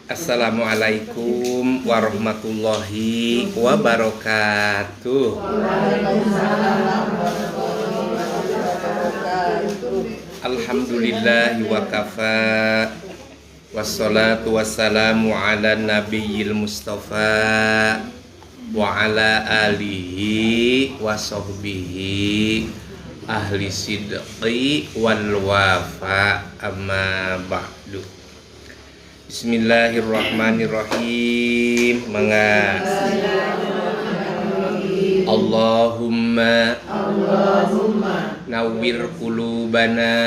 Assalamualaikum warahmatullahi wabarakatuh. Alhamdulillahi wa kafa. Wassalatu wassalamu ala nabiyil mustafa wa ala alihi wa sahbihi ahli sidqi wal wafa, amma ba'du. Bismillahirrahmanirrahim. Mangga. Allahumma nawwir qulubana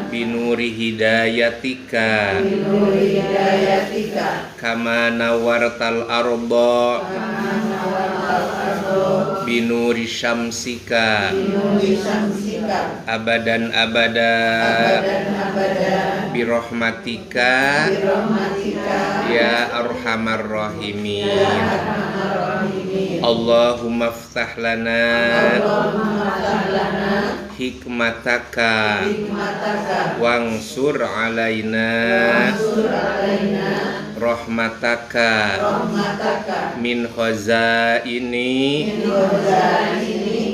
binuri hidayatika kama nawartal arda binuri syamsika abadan abada birahmatika ya arhamar rahimin. Allahumma ftah lana hikmataka wangsur alaina rahmataka min khazaini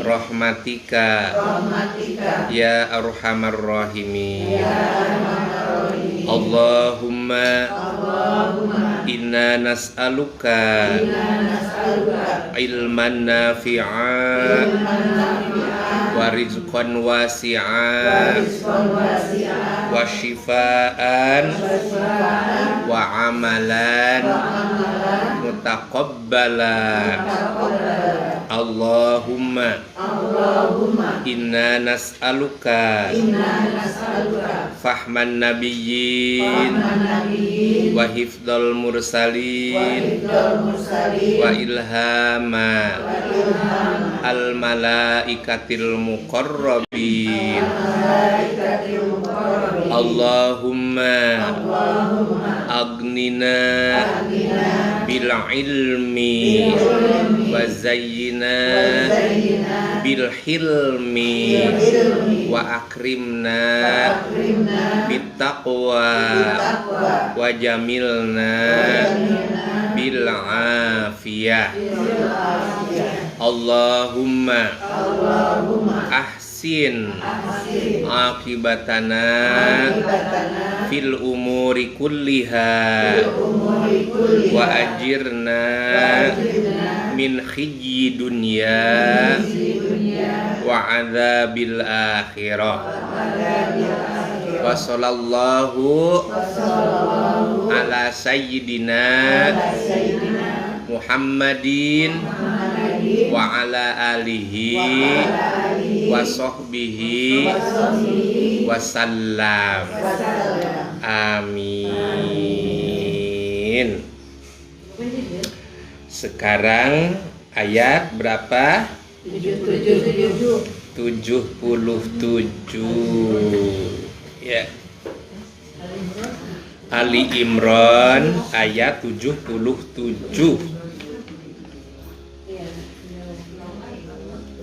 rahmatika ya arhamar rahimin. Allahumma inna nas'aluka ilman nafi'a wa rizqan wasi'a wa shifaan wa amalan mutaqabbala. Allahumma inna nas'aluka fahman nabiyyin wa hifdzal mursalin wa ilhama al malaikatil muqarrabin. Allahumma agnina bil ilmi wa zayyina bil hilmi wa akrimna bit taqwa wa jamilna bil afiyah. Allahumma ahsin akibatana fil umuri kulliha wa ajirna min khizyi dunya wa adzabil akhirah. Wa sallallahu ala sayyidina Muhammadin wa ala alihi wa sahbihi wa sallam. Amin. Sekarang ayat berapa? 77. Ya. Ali Imran ayat 77.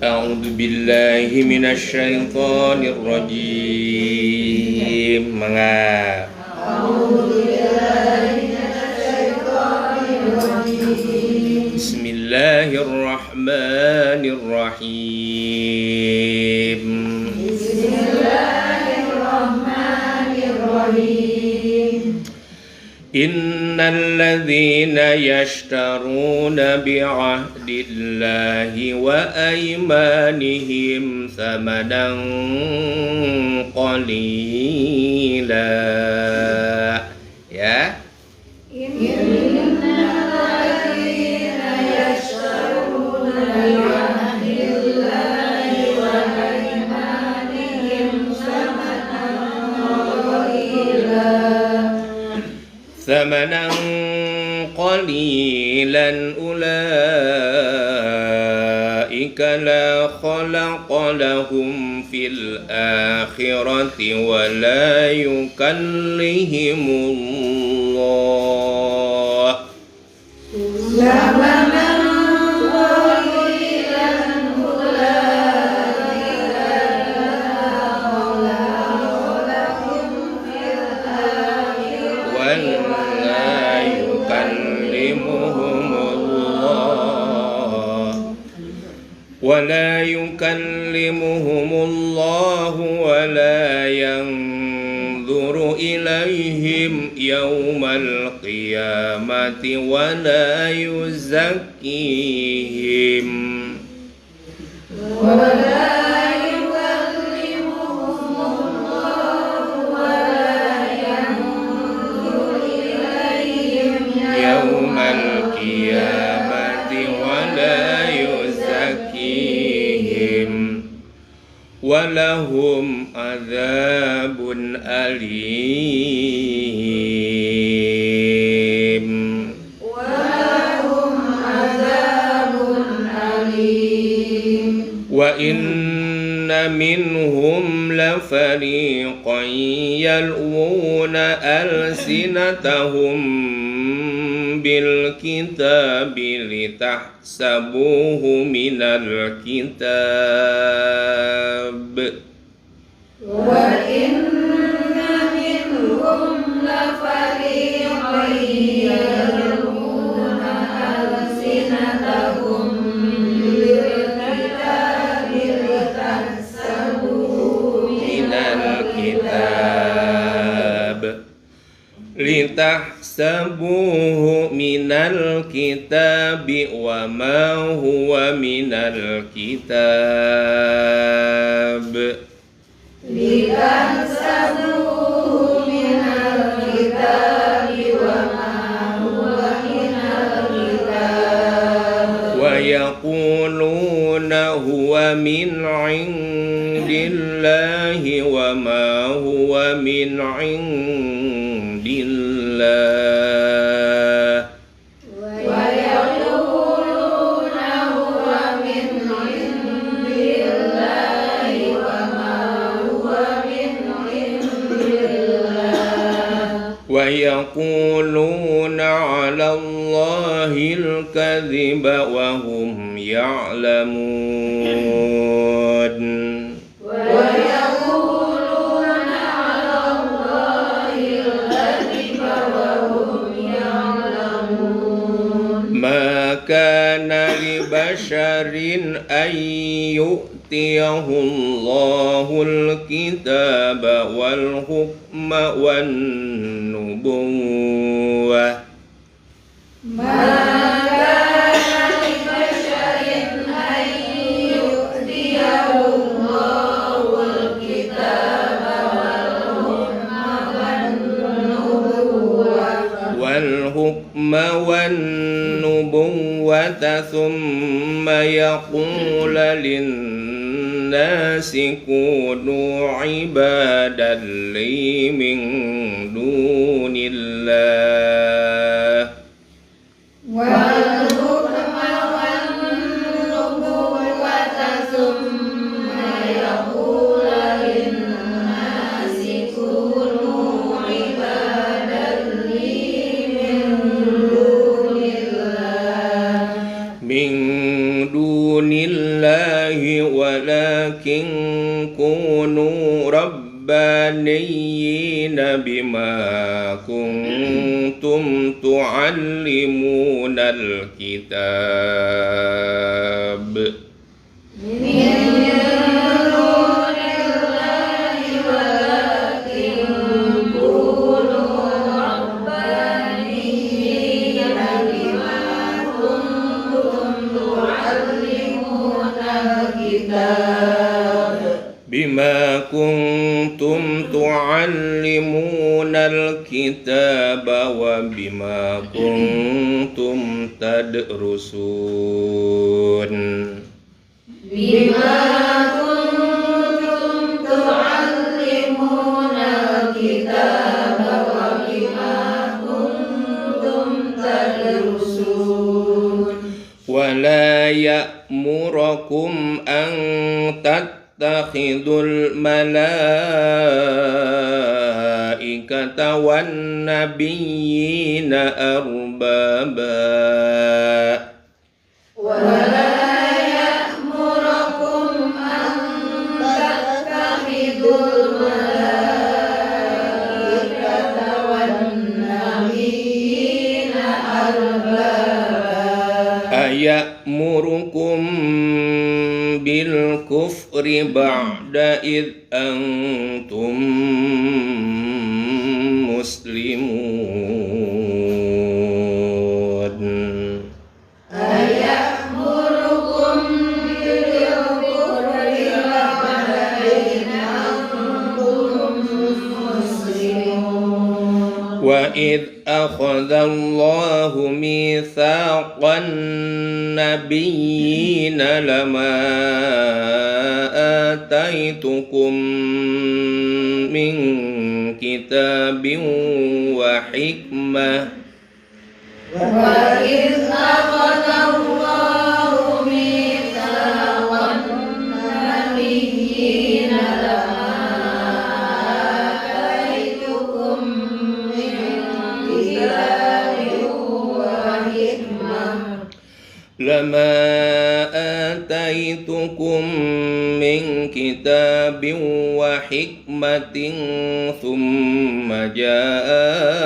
A'udzu billahi minasy syaithanir rajim. Mangga. A'udzu billahi minasy syaithanir rajim. Bismillahirrahmanirrahim. Bismillahirrahmanirrahim. Innal ladzina yashtaruna bi'ahdillahi wa aymanihim thamanan qalila. Ya. Thamanan qalilan ulaika la khalaqa lahum fil akhirati wa la yukallihimullah. ولا يكلمهم الله ولا ينظر إليهم يوم القيامة ولا يزكيهم يوم القيامة ولا يزكيهم ولهم عذاب أليم وإن منهم لفريقا يلوون ألسنتهم بالكتاب لتحسبوه من الكتاب وإن منهم لفريقا يلوون ألسنتهم بالكتاب لتحسبوه من الكتاب وما هو من الكتاب لتحسبوه من الكتاب وما هو من الكتاب ويقولون هو من عند الله وما هو من عند الله ويقولون هو من عند الله وما هو من عند الله ويقولون على الله الكذب وهم يعلمون ويقولون على الله الكذب وهم يعلمون ما كان لبشر أن يؤتيه الله الكتاب والحكم والنبوة ما كان لبشر أن يؤتيه الله الكتاب والحكم والنبوة ثم يقول للناس كونوا عبادا لي من دون الله والحكم والنبوة ثم يقول للناس كونوا عبادا لي من دون الله ولكن كونوا ربانيين بما كنتم تعلمون الكتاب بما كنتم تعلمون الكتاب وبما كنتم تدرسون بما كنتم تعلمون الكتاب وبما كنتم تدرسون ولا يأمركم أن تتخذوا الملائكة والنبيين أربابا ولا يأمركم أن تتخذوا الملائكة والنبيين kufri ba'da id antum muslimun. Aya'murukum bil kufri ba'da id antum muslimun. Wa id akhadallahu mitsaqan nabiyyina lama ataitukum min kitabin wa hikmah Wa idh akhadallahu mitsaqan nabiyyina lama ataitukum min kitabin wa hikmah lama ataitukum min kitabin wa hikmatin thumma ja'akum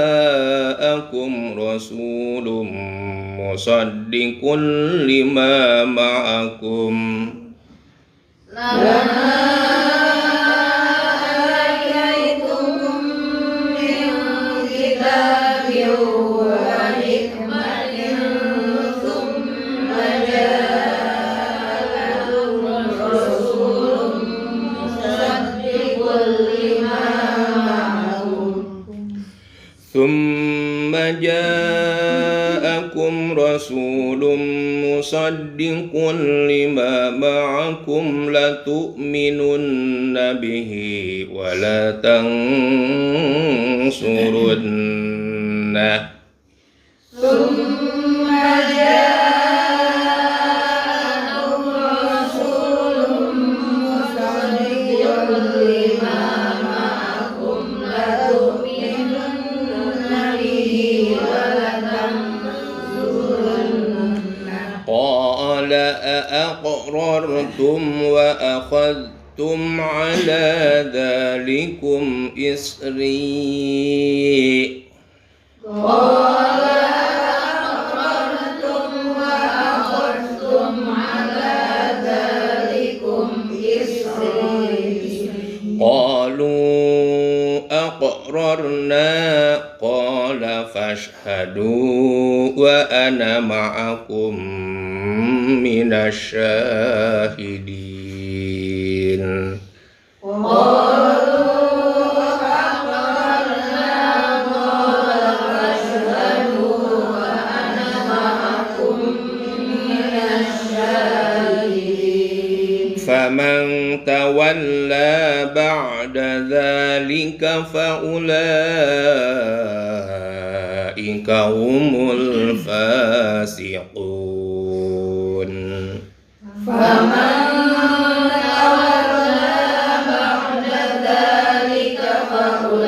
rasulun musaddiqun lima ma'akum lama ataitukum min kitabin wa hikmatin thumma ja'akum rasulun musaddiqun lima ma'akum ثم جاءكم رسول مصدق لما معكم لتؤمنن به ولا تنصرنه ثم جاءكم رسول مصدق لما معكم لتؤمنن به ولتنصرنه قال أأقررتم وأخذتم على ذلكم إصري قال أأقررتم وأخذتم على ذلكم إصري قالوا أقررنا قال فاشهدوا وأنا معكم من الشاهدين فمن تولى بعد ذلك فأولئك هم الفاسقون فمن تولى بعد ذلك فأولئك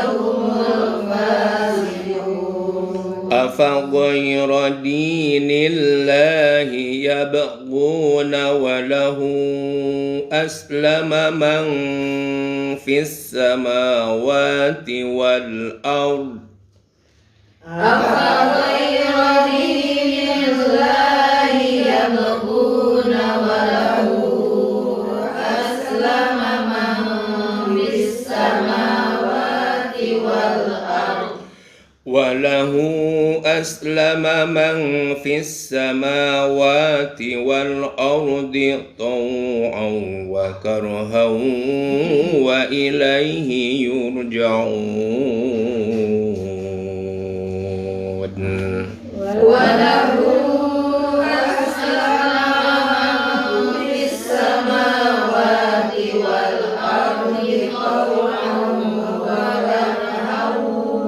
هم الفاسقون أفغير دين الله يبغون وله أسلم من في السماوات والأرض أفغير دين الله يبغون وله أسلم من في السماوات والأرض وله أسلم من في السماوات والأرض طوعا وكرها وإليه يرجعون وله أسلم من في السماوات والأرض طوعا وكرها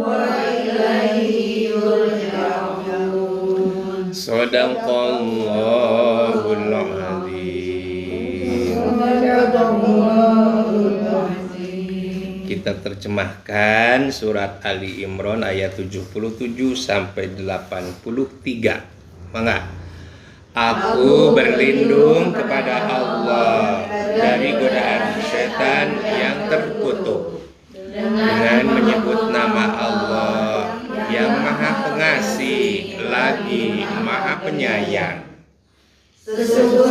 وإليه يرجعون Sadaqallahul azim. Kita terjemahkan surat Ali Imran ayat 77 sampai 83. Mangga. Aku berlindung kepada Allah dari godaan setan yang terkutuk dengan menyebut nama Allah yang Maha Pengasih lagi Maha Penyayang.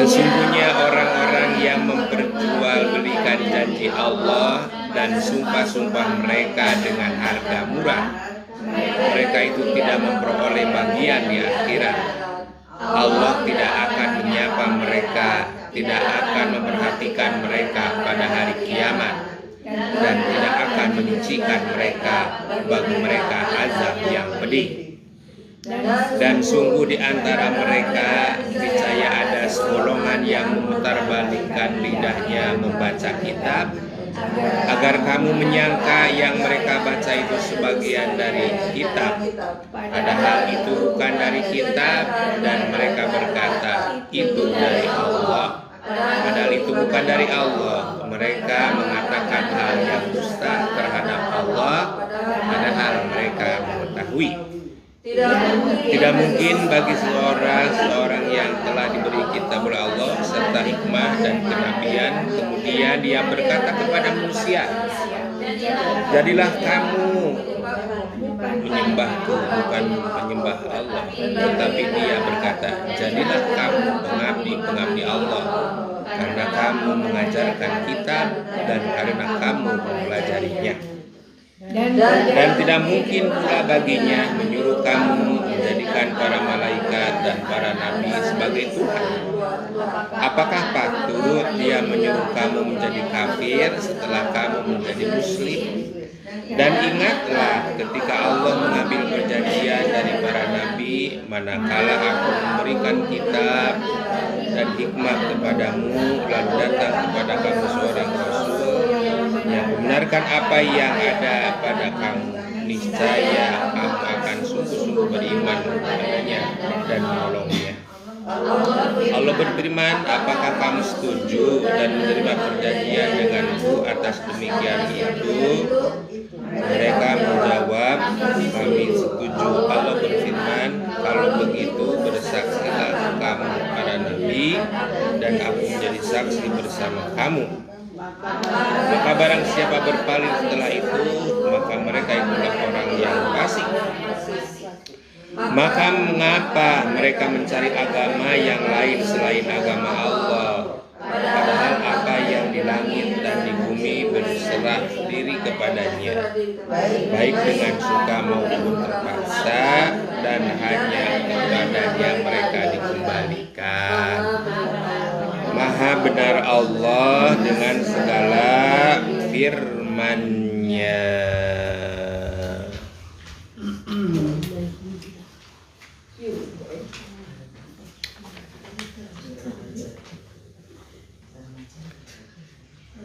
Sesungguhnya orang-orang yang memperjualbelikan janji Allah dan sumpah-sumpah mereka dengan harga murah, mereka itu tidak memperoleh bagian di akhirat. Allah tidak akan menyapa mereka, tidak akan memperhatikan mereka pada hari kiamat, dan tidak akan menyucikan mereka bagi mereka azab yang pedih. Dan sungguh di antara mereka niscaya ada segolongan yang memutarbalikkan lidahnya membaca kitab, agar kamu menyangka yang mereka baca itu sebagian dari kitab, padahal itu bukan dari kitab, dan mereka berkata itu dari Allah, padahal itu bukan dari Allah. Mereka mengatakan hal yang dusta terhadap Allah, padahal mereka mengetahui. Tidak mungkin bagi seorang yang telah diberi kitab oleh Allah serta hikmah dan kenabian, kemudian dia berkata kepada manusia, jadilah kamu menyembahku, bukan menyembah Allah. Tetapi dia berkata, jadilah kamu pengabdi Allah, karena kamu mengajarkan kitab dan karena kamu mempelajarinya. Dan tidak mungkin pula baginya menyuruh kamu menjadikan para malaikat dan para nabi sebagai Tuhan. Apakah patut dia menyuruh kamu menjadi kafir setelah kamu menjadi muslim? Dan ingatlah ketika Allah mengambil perjanjian dari para nabi, manakala aku memberikan kitab dan hikmah kepadamu, lalu datang kepada kamu seorang rasul yang membenarkan apa yang ada pada kamu, niscaya kamu akan sungguh-sungguh beriman kepadanya dan menolongnya. Allah berfirman, apakah kamu setuju dan menerima perjanjian denganku atas demikian itu? Mereka menjawab, kami setuju. Allah berfirman, kalau begitu bersaksilah kamu para nabi dan aku menjadi saksi bersama kamu. Maka barang siapa berpaling setelah itu, maka mereka itulah orang yang fasik. Maka mengapa mereka mencari agama yang lain selain agama Allah? Padahal apa yang di langit dan di bumi berserah diri kepadanya, baik dengan suka maupun terpaksa, dan hanya kepadanya mereka dikembalikan. Maha benar Allah dengan segala firman-Nya.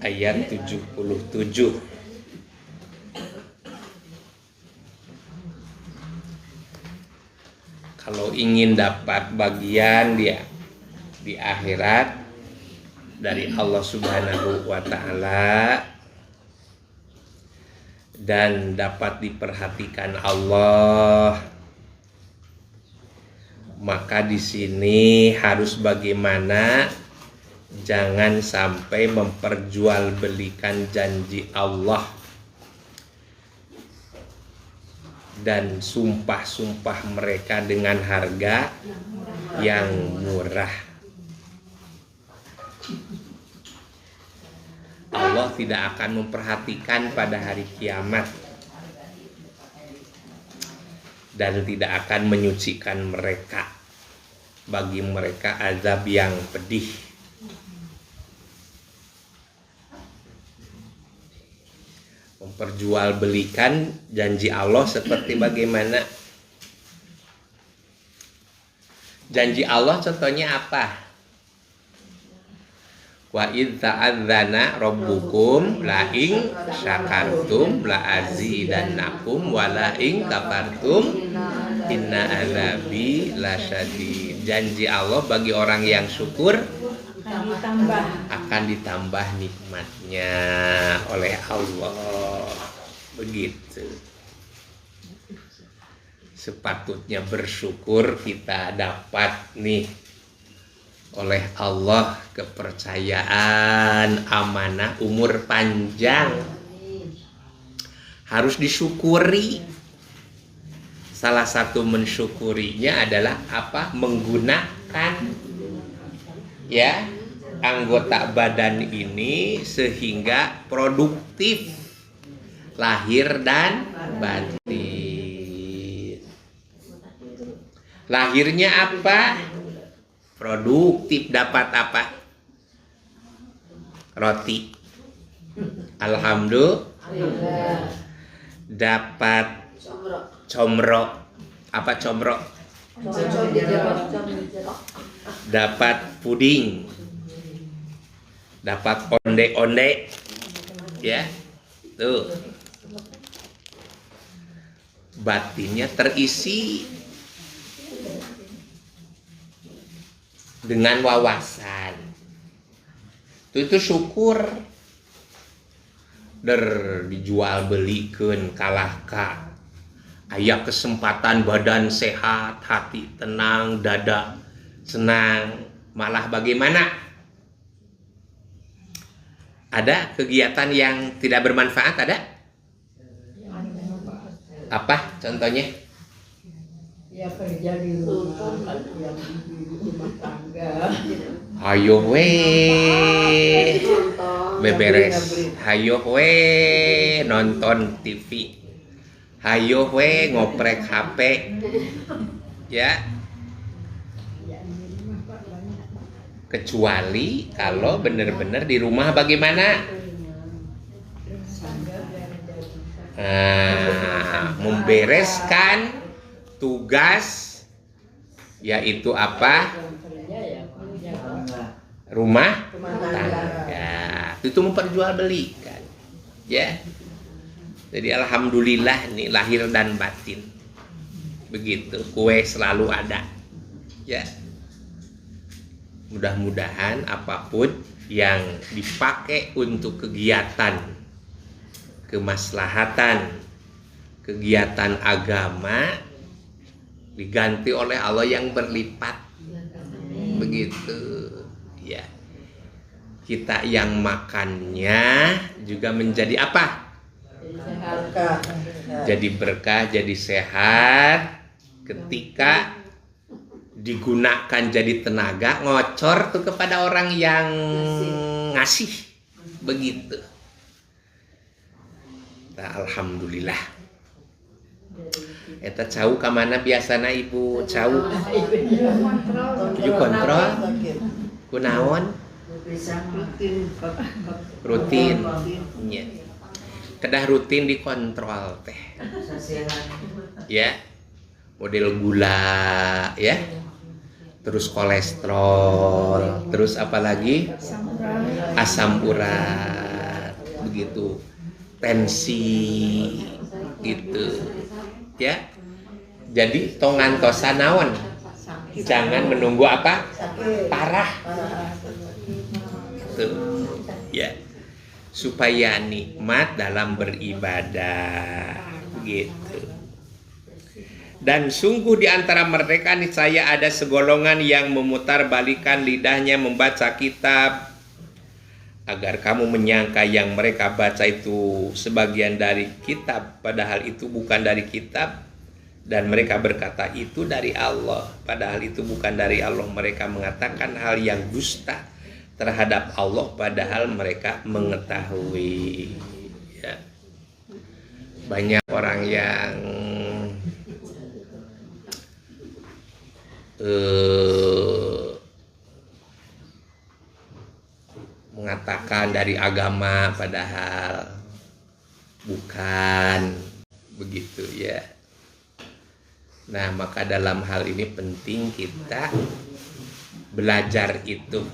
Ayat 77. Kalau ingin dapat bagian dia di akhirat dari Allah Subhanahu wa Ta'ala dan dapat diperhatikan Allah, maka di sini harus bagaimana? Jangan sampai memperjualbelikan janji Allah dan sumpah-sumpah mereka dengan harga yang murah. Allah tidak akan memperhatikan pada hari kiamat dan tidak akan menyucikan mereka. Bagi mereka azab yang pedih. Memperjualbelikan janji Allah seperti bagaimana? Janji Allah contohnya apa? Wa idz ta'adzana rabbukum la in syakartum la azidannakum wa la in kafartum inna azabi lasyadid. Janji Allah bagi orang yang syukur akan ditambah nikmatnya oleh Allah. Begitu. Sepatutnya bersyukur kita dapat nih oleh Allah kepercayaan, amanah, umur panjang. Harus disyukuri. Salah satu mensyukurinya adalah apa? Menggunakan ya anggota badan ini sehingga produktif lahir dan batin. Lahirnya apa? Produktif, dapat apa? Roti. Alhamdulillah. Dapat comrok. Apa comrok? Dapat puding. Dapat onde-onde. Ya. Tuh. Batinnya terisi dengan wawasan. Itu syukur. Dijual belikan kalahka. Aya kesempatan badan sehat, hati tenang, dada senang. Malah bagaimana? Ada kegiatan yang tidak bermanfaat, ada? Apa contohnya? Ya kerja di rumah, yang di rumah tangga. Hayo we beberes, hayo we nonton TV, hayo we ngoprek HP, ya. Kecuali kalau benar-benar di rumah bagaimana? Membereskan tugas, yaitu apa? Rumah tangga. Itu memperjualbelikan, ya. Jadi alhamdulillah nih lahir dan batin. Begitu, kue selalu ada, ya. Mudah-mudahan apapun yang dipakai untuk kegiatan kemaslahatan, kegiatan agama diganti oleh Allah yang berlipat. Begitu, ya. Kita yang makannya juga menjadi apa? Jadi berkah, jadi sehat. Ketika digunakan jadi tenaga, ngocor tuh kepada orang yang ngasih. Begitu. Nah, alhamdulillah. Eta cau ka mana biasana ibu cau? Ibu kontrol. Kunaon? Rutin. Ya. Kedah rutin dikontrol teh. Ya. Model gula, ya. Terus kolesterol, terus apa lagi? Asam urat. Begitu. Tensi gitu, ya. Jadi tongantosa naon, jangan menunggu apa parah gitu, ya, supaya nikmat dalam beribadah gitu. Dan sungguh di antara mereka niscaya ada segolongan yang memutarbalikan lidahnya membaca kitab, agar kamu menyangka yang mereka baca itu sebagian dari kitab, padahal itu bukan dari kitab. Dan mereka berkata itu dari Allah, padahal itu bukan dari Allah. Mereka mengatakan hal yang dusta terhadap Allah, padahal mereka mengetahui, ya. Banyak orang yang mengatakan dari agama padahal bukan begitu, ya. Nah, maka dalam hal ini penting kita belajar itu,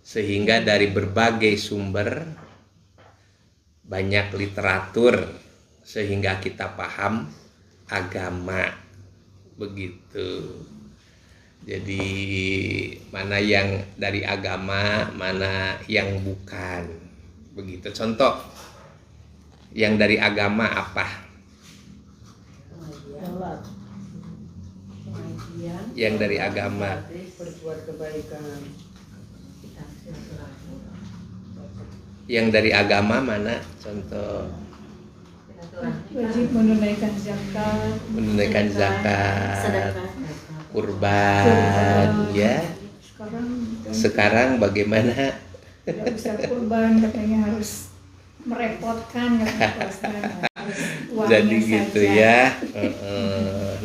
sehingga dari berbagai sumber, banyak literatur, sehingga kita paham agama begitu. Jadi mana yang dari agama, mana yang bukan. Begitu. Contoh yang dari agama apa? Yang dari agama. Yang dari agama mana? Contoh. Wajib menunaikan zakat. Menunaikan zakat. Kurban, ya. Sekarang Sekarang bagaimana? Tidak bisa kurban, katanya harus merepotkan, harus uangnya Jadi gitu saja. ya.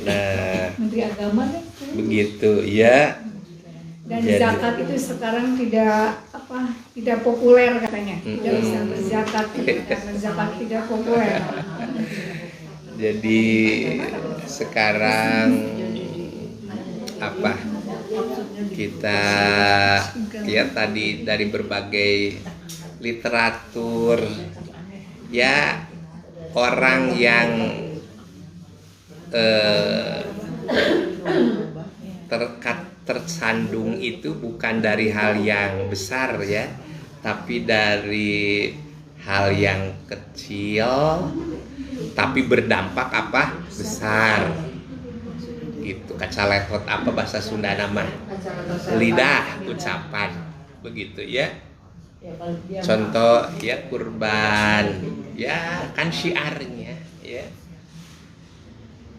Nah, Menteri Agama kan. begitu ya. Dan Jadi- zakat itu sekarang tidak populer katanya. Tidak bisa berzakat karena zakat tidak populer. Jadi sekarang kita ya tadi dari berbagai literatur ya orang yang tersandung itu bukan dari hal yang besar ya, tapi dari hal yang kecil tapi berdampak besar gitu. Kacalekot bahasa Sunda nama? Lidah ucapan begitu ya. Contoh ya kurban ya kan syiarnya ya.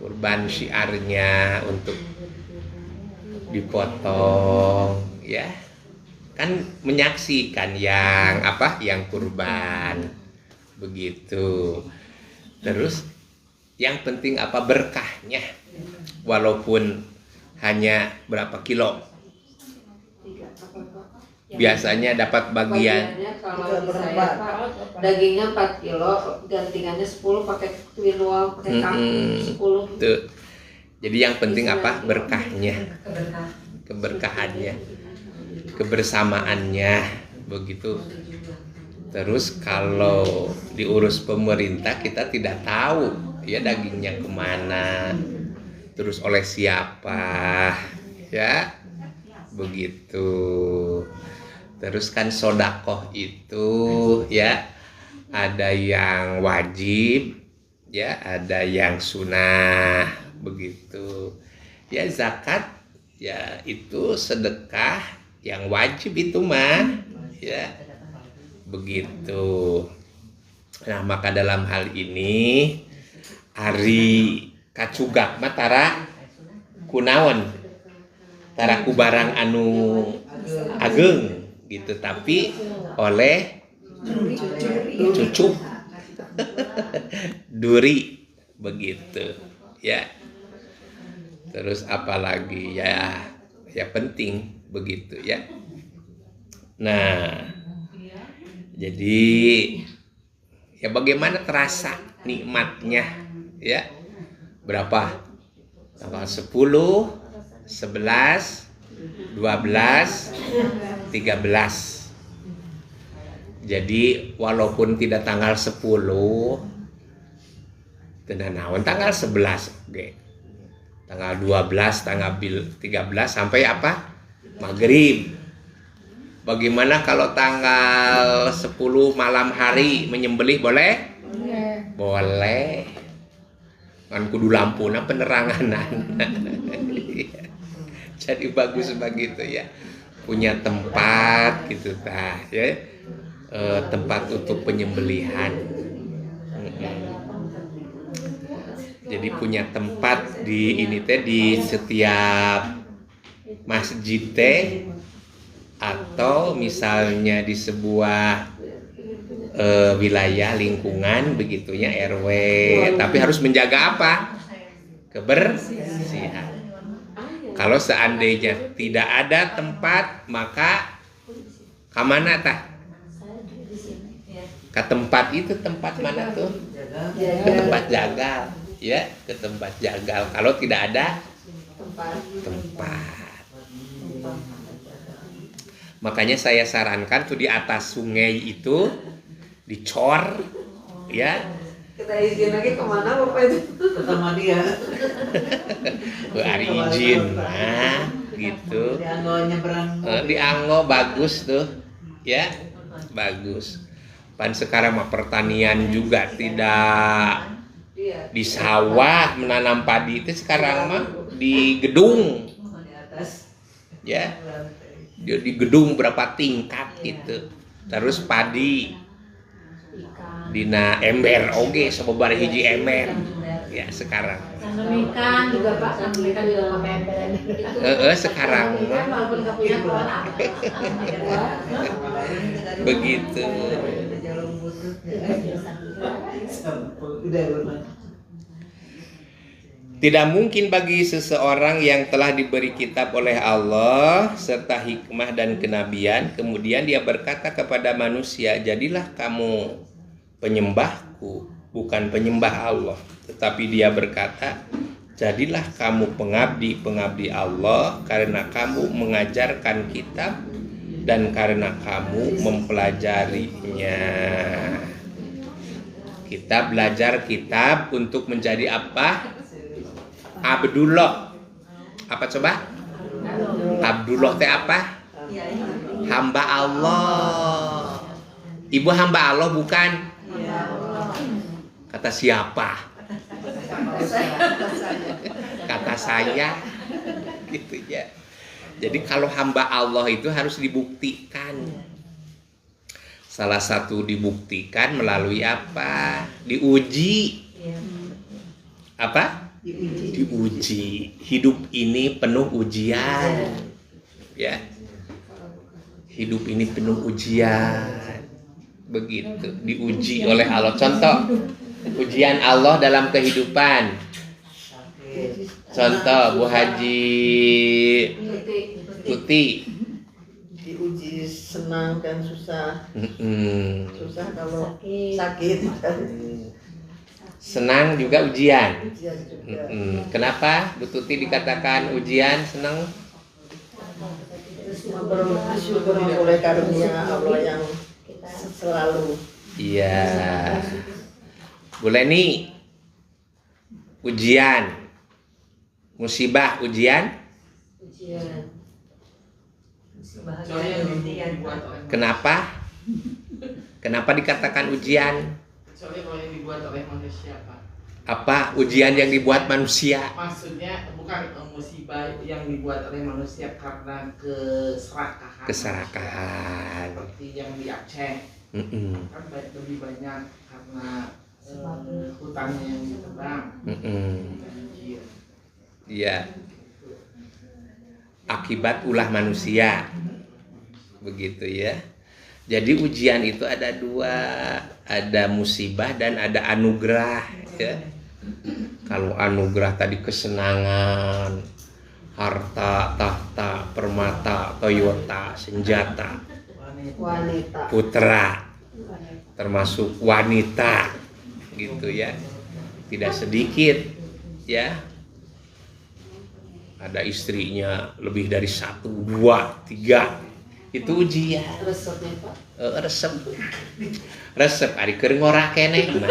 Kurban syiarnya untuk dipotong ya. Kan menyaksikan yang kurban begitu. Terus yang penting berkahnya, walaupun hanya berapa kilo, biasanya dapat bagian. Kalau saya Pak, dagingnya 4 kilo, gantingannya 10 pakai twinwal, pakai kaki 10. Tuh. Jadi yang penting berkahnya, keberkahannya, kebersamaannya begitu. Terus kalau diurus pemerintah kita tidak tahu ya dagingnya kemana, terus oleh siapa ya begitu. Terus kan sodakoh itu ya ada yang wajib ya, ada yang sunnah begitu ya. Zakat ya itu sedekah yang wajib itu mah ya begitu. Nah maka dalam hal ini ari kacugak mah tara kunaon, tara ku barang anu ageng gitu, tapi oleh cucu duri begitu ya. Terus apalagi ya penting begitu ya. Nah jadi ya bagaimana terasa nikmatnya ya. Berapa? Tanggal 10, 11, 12, 13. Jadi walaupun tidak tanggal 10, tenanawan tanggal 11 okay. Tanggal 12, tanggal 13 sampai maghrib. Bagaimana kalau tanggal 10 malam hari menyembelih boleh? Boleh. Kan kudu lampuna peneranganan. Jadi bagus begitu ya. Punya tempat gitu ya. Tempat untuk penyembelihan. Jadi punya tempat di setiap masjid atau misalnya di sebuah wilayah lingkungan begitunya RW, tapi harus menjaga kebersihan. Kalau seandainya tidak ada tempat, maka kemana ke tempat itu, tempat mana tuh? Ke tempat jagal ya, ke tempat jagal. Kalau tidak ada tempat. Makanya saya sarankan tuh di atas sungai itu dicor ya. Kita izin lagi kemana Bapak itu? Pertama dia. Hari izin gitu. Di Anggo nyebrang. Di Anggo bagus tuh ya, bagus. Pan sekarang mah pertanian juga tidak di sawah menanam padi itu, sekarang mah di gedung Di atas. ya. Di gedung berapa tingkat gitu. Terus padi dina ember oge sababaraha hiji ember Ya sekarang. Ikan juga Pak, ikan juga pakai Sekarang kan walaupun nggak punya pohon begitu. Tidak mungkin bagi seseorang yang telah diberi kitab oleh Allah serta hikmah dan kenabian, kemudian dia berkata kepada manusia, jadilah kamu penyembahku, bukan penyembah Allah. Tetapi dia berkata, jadilah kamu pengabdi Allah karena kamu mengajarkan kitab dan karena kamu mempelajarinya. Kita belajar kitab untuk menjadi apa? Abdullah. Apa coba? Abdullah teh apa? Hamba Allah. Ibu hamba Allah bukan? Kata siapa? Kata saya. Gitu ya. Jadi kalau hamba Allah itu harus dibuktikan. Salah satu dibuktikan melalui apa? Diuji. Apa? Diuji. Hidup ini penuh ujian. Ya. Hidup ini penuh ujian. Begitu, diuji oleh Allah. Contoh ujian Allah dalam kehidupan. Contoh Bu Haji Tuti. Diuji senang dan susah. Susah kalau sakit. sakit. Senang juga ujian. Ujian juga. Kenapa Bu Tuti dikatakan ujian senang? Bersyukur oleh karunia Allah yang selalu. Iya. Bu Leni, ujian, musibah, ujian. Kenapa? Kenapa dikatakan ujian? Soalnya kalau yang dibuat oleh manusia, Pak. Apa ujian yang dibuat manusia? Maksudnya bukan musibah yang dibuat oleh manusia karena keserakahan. Keserakahan. Seperti yang di Aceh. Kan lebih banyak karena hutannya yang ditebang. Banjir. Iya. Akibat ulah manusia. Begitu ya. Jadi ujian itu ada dua, ada musibah dan ada anugerah ya. Kalau anugerah tadi kesenangan, harta, tahta, permata, Toyota, senjata, Wanita. putra, termasuk wanita, gitu ya. Tidak sedikit ya. Ada istrinya lebih dari 1, 2, 3. Itu ujian. Resepnya Pak. Resep ari keur ngora keneh mah.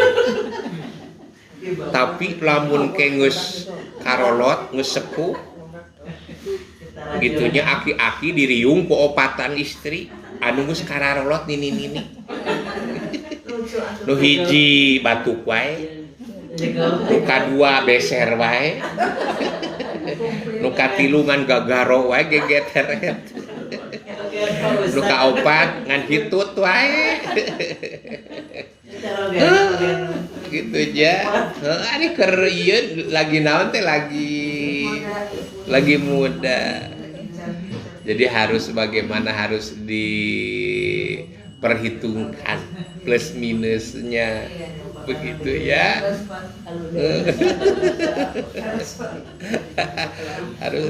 Tapi lamun ke geus karolot geus sepuh gitunya aki-aki diriung ku opatan istri anu geus kararolot nini-nini. Nu hiji batuk wae. Nu kadua beser wae. Nu katilu ngan gagaro wae gegeter. Nu kaopat ngan hitut wae. Gitu aja. Ari keur ieu lagi naon teh lagi muda. Jadi harus bagaimana harus diperhitungkan plus minusnya. Begitu ya. Harus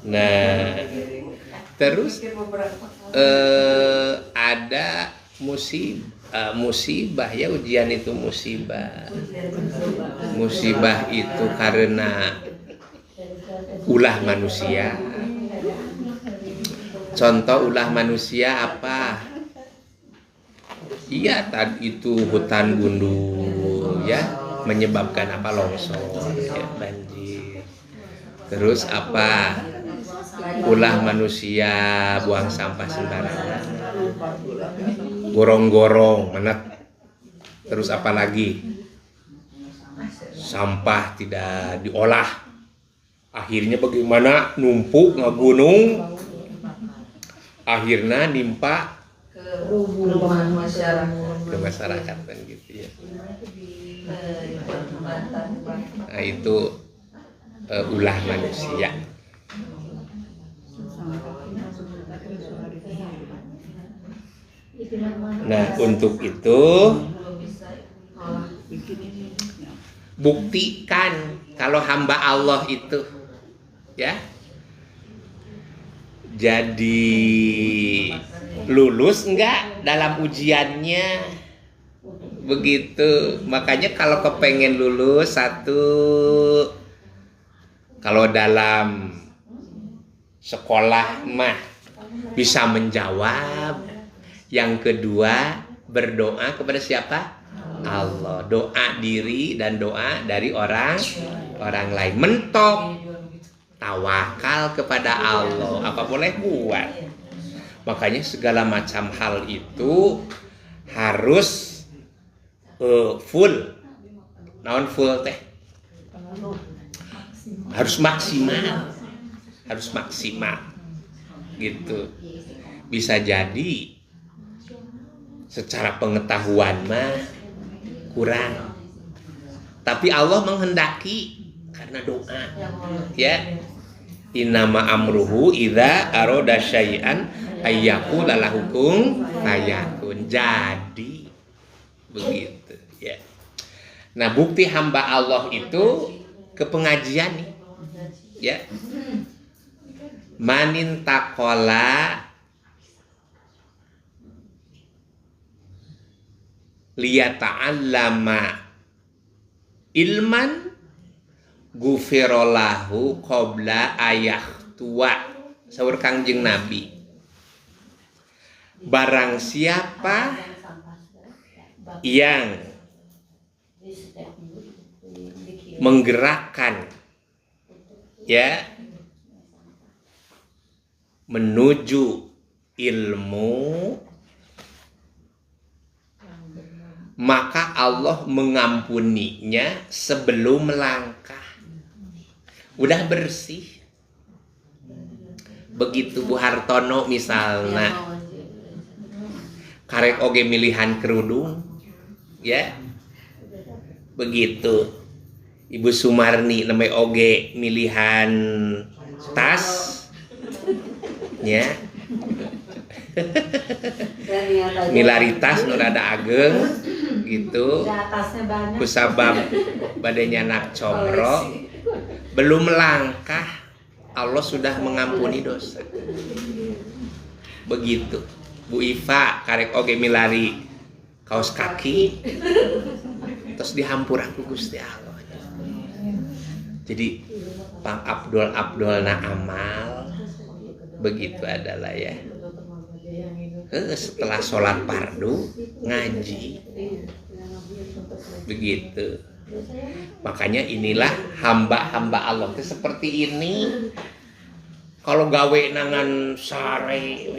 Nah, terus ada musibah ya, ujian itu musibah. Musibah itu karena ulah manusia. Contoh ulah manusia apa? Iya, tadi itu hutan gundul ya, menyebabkan apa? Longsor, ya, banjir. Terus apa? Ulah manusia buang sampah sembarangan, gorong-gorong, menet. Terus apa lagi? Sampah tidak diolah. Akhirnya bagaimana? Numpuk ngegunung. Akhirnya nimpa Ke masyarakat. ke masyarakat kan gitu ya. Nah, itu ulah manusia. Nah, untuk itu buktikan kalau hamba Allah itu ya jadi lulus enggak dalam ujiannya. Begitu. Makanya kalau kepengen lulus, satu, kalau dalam sekolah mah bisa menjawab. Yang kedua, berdoa kepada siapa? Allah. Doa diri dan doa dari orang lain. Mentok tawakal kepada Allah. Apa boleh buat? Makanya segala macam hal itu harus full. Naon full teh? Harus maksimal. Harus maksimal. Gitu. Bisa jadi secara pengetahuan mah kurang. Tapi Allah menghendaki karena doa. Ya. Innama amruhu idza arada syai'an ayyaqula lahu kun fayakun. Jadi begitu ya. Nah, bukti hamba Allah itu ke pengajian nih. Ya. Manin taqala liyata'allama ilman gufirolahu qabla ayah tua. Saur Kangjeng Nabi, barang siapa yang menggerakkan ya menuju ilmu, maka Allah mengampuninya sebelum melangkah. Udah bersih. Begitu Bu Hartono misalnya karek oge milihan kerudung ya. Begitu Ibu Sumarni namanya oge milihan tas ya. Milaritas nu rada ageng gitu. Kusabab badannya nak comro, belum melangkah Allah sudah mengampuni dosa. Begitu Bu Iva karek oge milari kaos kaki terus dihampur aku Gusti Allah. Jadi Pang Abdul na amal begitu adalah ya. Setelah sholat fardu ngaji. Begitu. Makanya inilah hamba-hamba Allah itu seperti ini. Kalau gawe nangan sare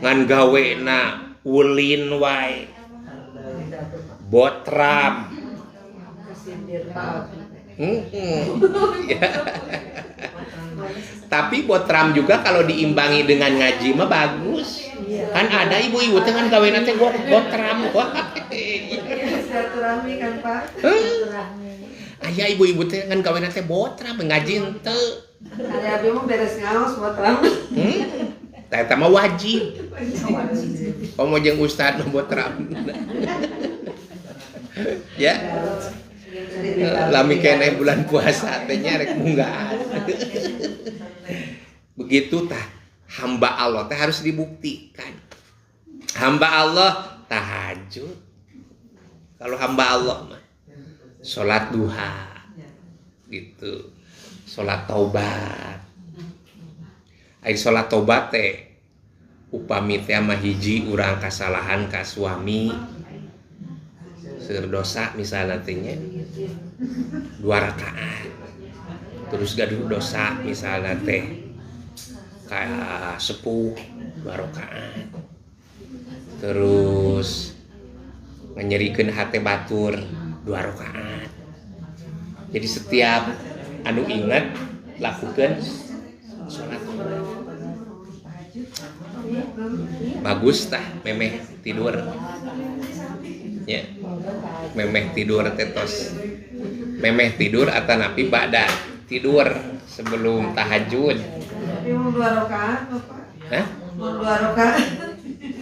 ngan gawe na ulin wae botram ya. Tapi botram juga kalau diimbangi dengan ngaji mah bagus. Kan ada ibu-ibu dengan gawe nate botram. Silaturahmi kan Pak. Aya ibu-ibu teh ngan gawe nate botram ngaji henteu. Ari abi mah beres ngaos botram. Eta mah wajib. Komo jeung ustad nu botram. Ya. Lami keneh bulan puasa teh nya rek munggahan. Begitu tah hamba Allah teh harus dibuktikan. Hamba Allah tahajud. Kalau hamba Allah mah salat duha gitu. Salat taubat. Ai salat taubat teh upami teh mah hiji urang kasalahan ka suami seur dosa misalnya teh 2 rakaat. Terus gaduh dosa misalnya teh kayak sepuh 2 rakaat. Terus nganyerikeun hate batur 2 rakaat. Jadi setiap anu ingat lakukan salat. Bagus tah memeh tidur Ya. Memeh tidur tetos. Memeh tidur atanapi ba'da tidur sebelum tahajud. Tapi mau 2 rakaat Bapak? Hah? Mau 2 rakaat?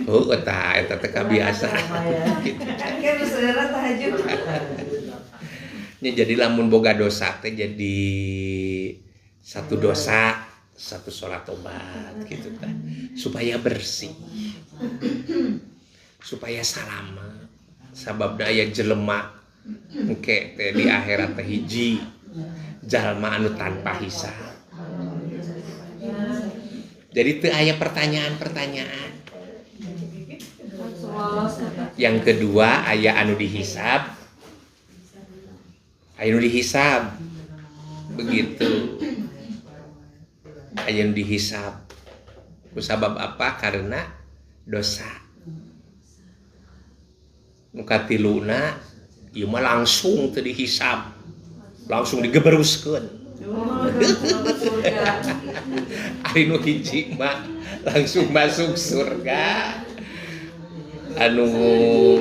Oh, eta teh biasa. Kan saudara tahajud. Ya, jadi lamun boga dosa teh jadi satu dosa, satu sholat tobat gitu kan. Supaya bersih. Supaya salamet. Sababna aya jelema engke teh di akhirat teh hiji jalma anu tanpa hisab. Jadi teu aya pertanyaan-pertanyaan. Yang kedua aya anu dihisab. Aya anu dihisab. Begitu. Aya anu dihisab. Kusabab apa? Karena dosa. Nu katiluna ieu mah langsung teu dihisab. Langsung digeberuskeun. Ari nu hiji mah langsung masuk surga. Anu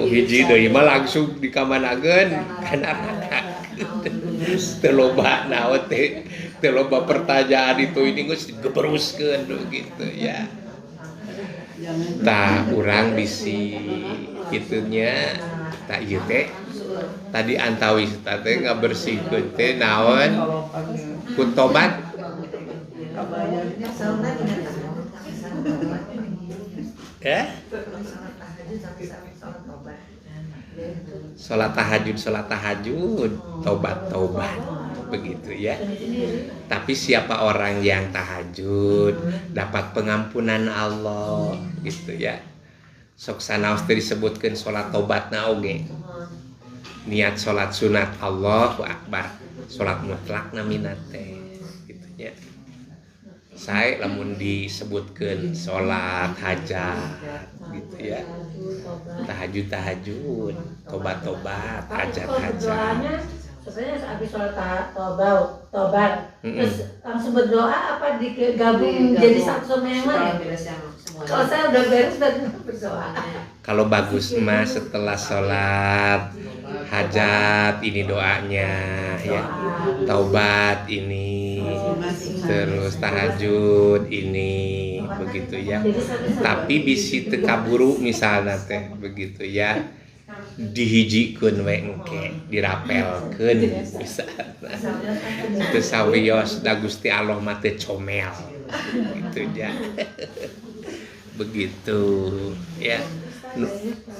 hiji deui mah langsung dikamanageun ka neraka. Teu loba naon teh, teu loba pertanyaan itu ini geus digeberuskeun gitu ya. Tah urang bisi kitunya tak ieu teh tadi antawis teh ngabersihkeun teh naon ku tobat. Ya? Salat tahajud, tobat begitu ya. Tapi siapa orang yang tahajud dapat pengampunan Allah gitu ya. Sok sanaos teh disebutkeun salat tobatna oge. Niat salat sunat Allahu Akbar, salat mutlakna minat teh gitu ya. Sae lamun disebutkeun salat hajat gitu ya. Tahajud, tobat, hajat. Sebenarnya habis sholat tobat, terus langsung berdoa apa digabung jadi satu sama yang lain? Kalau saya udah beres berarti berdoa. Kalau bagus mah setelah sholat hajat ini doanya ya, taubat ini, terus tahajud ini begitu ya. Tapi bisi teu kaburu misalnya teh begitu ya. Dihijikeun we engke dirapelkeun misalna teu sawios da Gusti Allah mah teu comel gitu ya. Begitu ya.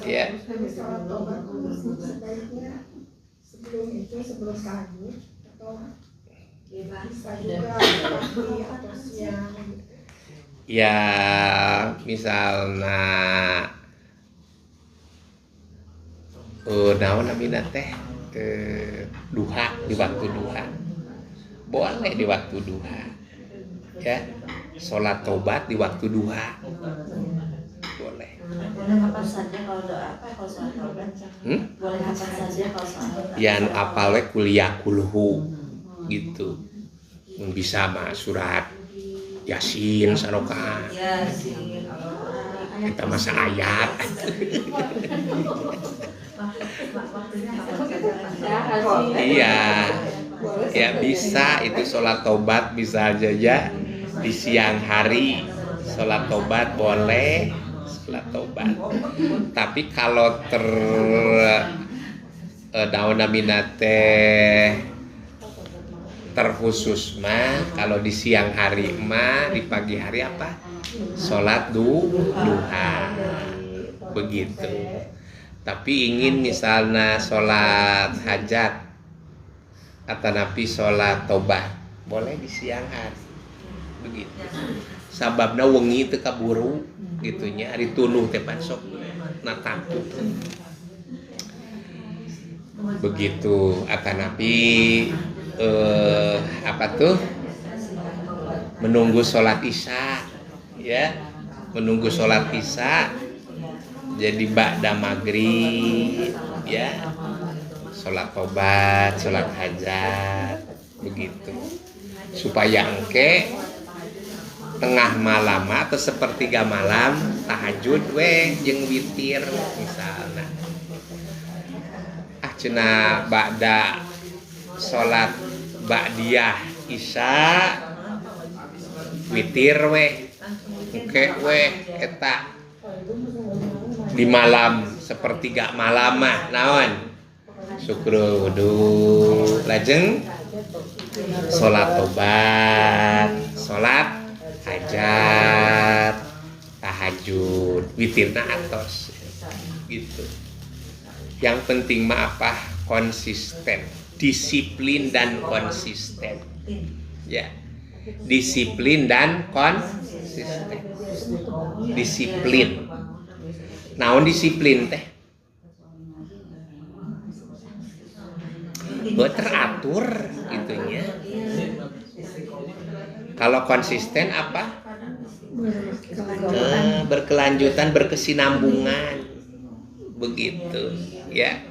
Ya. Sebelum tahajud atau bisa juga pagi atau siang. Ya misalna naon namina teh duha, di waktu duha boleh di waktu duha ya. Sholat tobat di waktu duha boleh. Boleh kapan saja kalau doa apa kalau sholat tobat? Boleh kapan saja kalau sholat tobat? Ya anu apal we kuliah kulhu gitu. Mun bisa mah surat Yasin sanokaan. Yasin. Kita masa ayat. Iya, ya bisa itu sholat tobat bisa aja ya di siang hari sholat tobat boleh sholat tobat. Tapi kalau daun naminate terkhusus mah kalau di siang hari mah di pagi hari apa sholat duha begitu. Tapi ingin misalnya sholat hajat atau napi sholat tobat boleh di siang hari begitu. Sababna wengi teu kaburu gitunya ari tuluh teh pansok natatu begitu. Atau napi apa tuh menunggu sholat isya ya, menunggu sholat isya. Jadi ba'da maghrib ya sholat tobat, sholat hajat begitu. Supaya engke tengah malam atau sepertiga malam tahajud we jeung witir misalnya. cenah ba'da salat ba'diyah isya witir we engke we eta di malam sepertiga malam mah naon syukur wudu lajeng salat tobat salat hajat tahajud witirna atos gitu. Yang penting mah apa? Konsisten, disiplin dan konsisten. Ya. Disiplin dan konsisten. Disiplin. Naon disiplin teh? Teratur gitunya. Kalau konsisten apa? Berkelanjutan, berkesinambungan. Begitu, ya.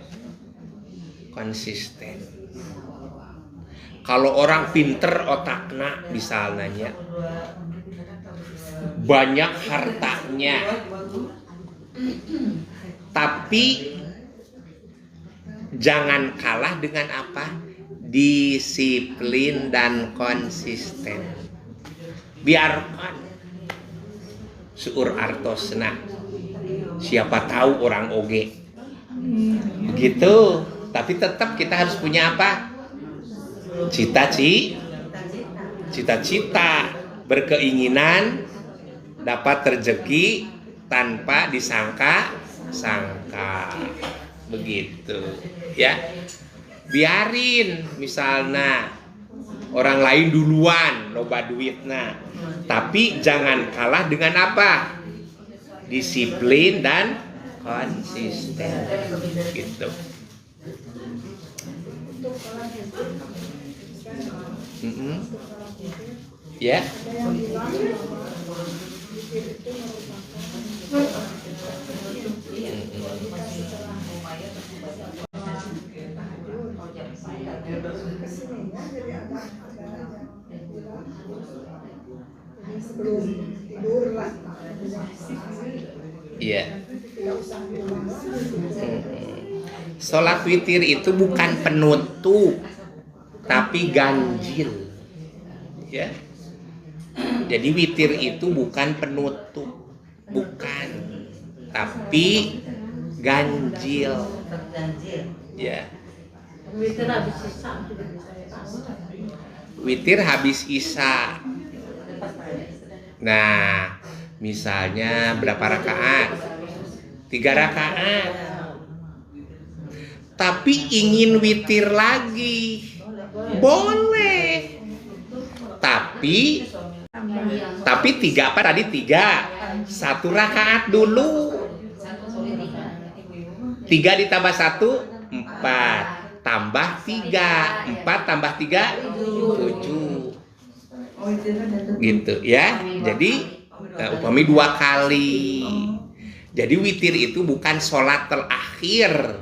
Konsisten. Kalau orang pinter otaknya misalnya banyak hartanya, tapi jangan kalah dengan apa? Disiplin dan konsisten. Biarkan seueur artosna. Siapa tahu orang oge. Begitu. Tapi tetap kita harus punya apa? Cita-cita, berkeinginan dapat rezeki tanpa disangka-sangka. Begitu, ya. Biarin misalnya orang lain duluan loba duitna, tapi jangan kalah dengan apa? Disiplin dan konsisten. Gitu. Ya. Iya. Sholat witir itu bukan penutup, tapi ganjil. Ya. Jadi witir itu bukan penutup, bukan, tapi ganjil. Ya. Witir habis isya. Nah, misalnya berapa rakaat? 3 rakaat. Tapi ingin witir lagi, boleh. Tapi 3 apa tadi? 3. 1 rakaat dulu. 3 ditambah 1, 4. Tambah 3. 4 tambah 3, 7. Gitu ya. Jadi upami 2 kali. Jadi witir itu bukan sholat terakhir,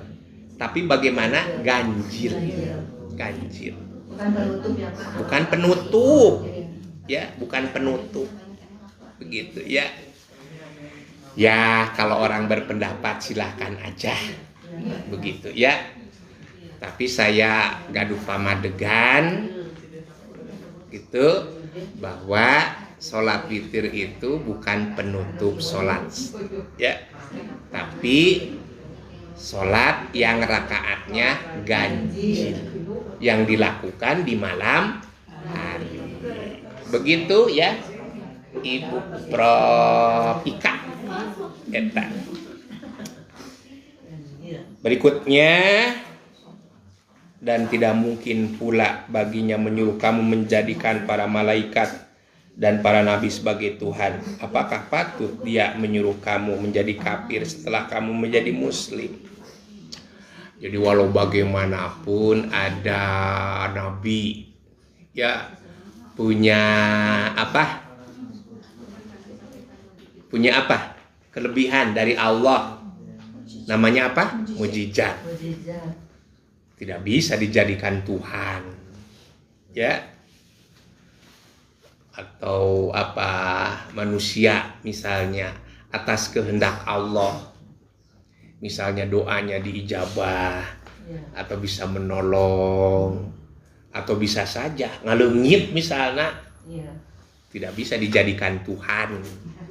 tapi bagaimana? Ganjil. Bukan penutup. Ya, bukan penutup. Begitu ya. Ya, kalau orang berpendapat silahkan aja. Begitu ya. Tapi saya gaduh pamadegan gitu bahwa sholat witir itu bukan penutup sholat, ya, tapi sholat yang rakaatnya ganjil, yang dilakukan di malam hari. Begitu ya, Ibu Prof Ika. Eta. Berikutnya, dan tidak mungkin pula baginya menyuruh kamu menjadikan para malaikat dan para nabi sebagai Tuhan. Apakah patut dia menyuruh kamu menjadi kafir setelah kamu menjadi muslim? Jadi walau bagaimanapun ada nabi ya punya apa? Punya apa? Kelebihan dari Allah. Namanya apa? Mukjizat. Tidak bisa dijadikan Tuhan. Ya. Atau apa manusia misalnya atas kehendak Allah, misalnya doanya diijabah atau bisa menolong, atau bisa saja ngaleungit misalnya, tidak bisa dijadikan Tuhan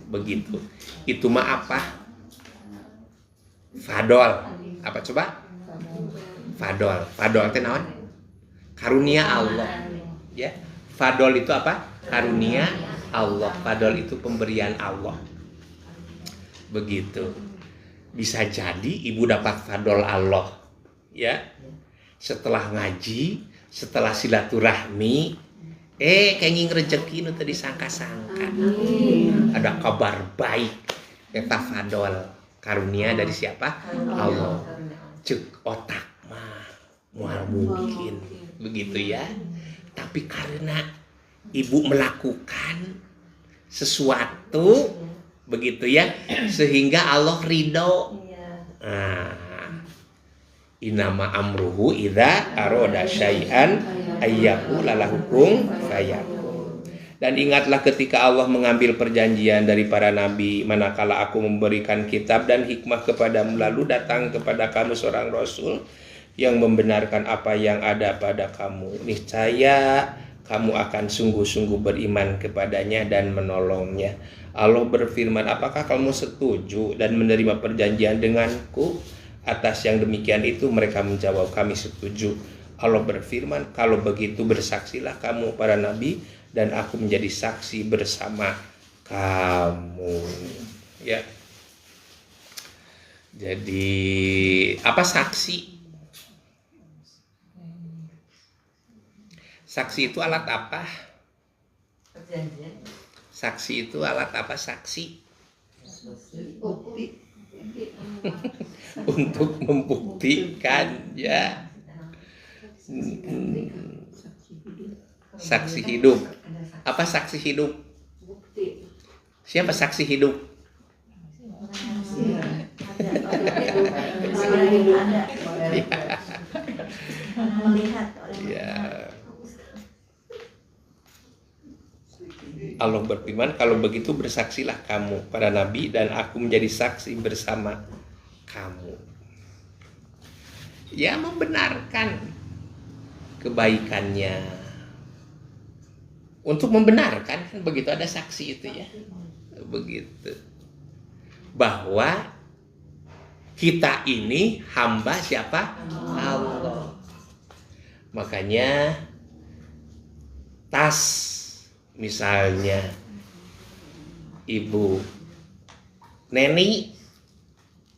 begitu. Itu mah apa? Fadol. Apa coba? Fadol. Fadol itu naon? Karunia Allah. Ya. Fadol itu apa? Karunia Allah. Fadol itu pemberian Allah. Begitu. Bisa jadi ibu dapat fadol Allah. Ya. Setelah ngaji, setelah silaturahmi, kenging rezeki nu tadi sangka-sangka. Ada kabar baik. Eta fadol. Karunia dari siapa? Allah. Cek otak mah moal mungkin. Begitu ya. Tapi karena ibu melakukan sesuatu begitu ya, sehingga Allah ridho. Inama amruhu idza arada syai'an ayyaqula lahu kun fayakun. Dan ingatlah ketika Allah mengambil perjanjian dari para nabi, manakala aku memberikan kitab dan hikmah kepadamu, lalu datang kepada kamu seorang rasul yang membenarkan apa yang ada pada kamu, niscaya kamu akan sungguh-sungguh beriman kepadanya dan menolongnya. Allah berfirman, apakah kamu setuju dan menerima perjanjian denganku? Atas yang demikian itu mereka menjawab, kami setuju. Allah berfirman, kalau begitu bersaksilah kamu para nabi dan aku menjadi saksi bersama kamu. Ya. Jadi apa saksi? Saksi itu alat apa? Saksi itu alat apa saksi? Untuk membuktikan ya. Saksi hidup. Apa saksi hidup? Siapa saksi hidup? Ya. Allah berfirman, kalau begitu bersaksilah kamu para nabi dan aku menjadi saksi bersama kamu. Ya, membenarkan kebaikannya. Untuk membenarkan kan begitu, ada saksi itu ya. Begitu. Bahwa kita ini hamba siapa? Allah. Makanya tas misalnya ibu Neni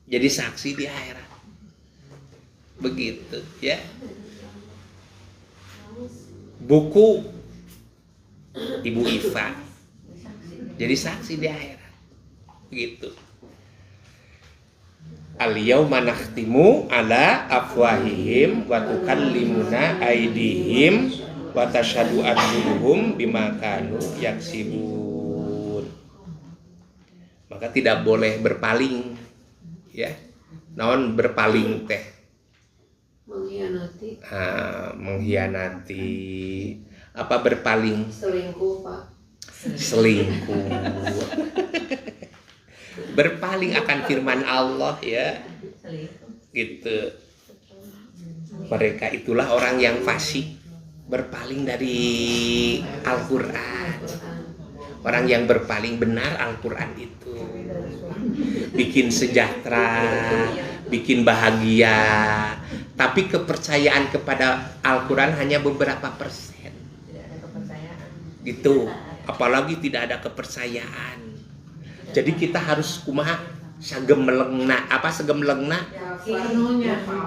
jadi saksi di akhirat. Begitu ya. Buku Ibu Iva jadi saksi di akhirat. Begitu. Al-yauma nakhtimu ala afwahihim wa tukallimuna aydihim wa tashhadu arjuluhum bima kanu yaksibun. Maka tidak boleh berpaling ya. Naon berpaling teh? Mengkhianati. Mengkhianati. Apa berpaling? Selingkuh, Pak. Selingkuh. Berpaling akan firman Allah ya. Gitu. Mereka itulah orang yang fasik, berpaling dari Al-Quran. Orang yang berpaling benar Al-Quran itu bikin sejahtera, bikin bahagia. Tapi kepercayaan kepada Al-Quran hanya beberapa persen. Gitu. Apalagi tidak ada kepercayaan. Jadi kita harus kumaha sagemelengna, apa segemelengna?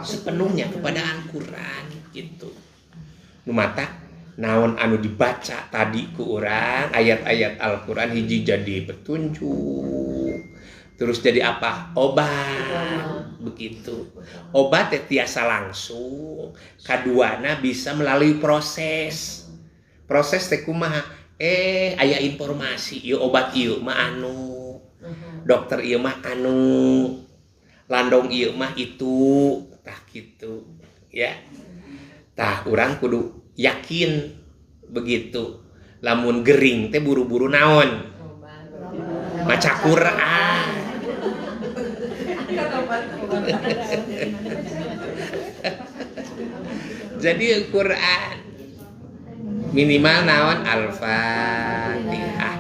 Sepenuhnya kepada Al-Quran gitu. Nu mata naon anu dibaca tadi ku urang ayat-ayat Al-Quran hiji jadi petunjuk. Terus jadi apa? Obat. Begitu. Obat tiasa langsung. Kaduana bisa melalui proses. Proses teh kumaha? Aya informasi, ieu obat ieu mah anu. Dokter ieu mah anu. Landong ieu mah itu. Tah kitu. Ya. Tah urang kudu yakin begitu. Lamun gering teh buru-buru naon? Maca Quran. Jadi Quran minimal naon Al-Fatihah.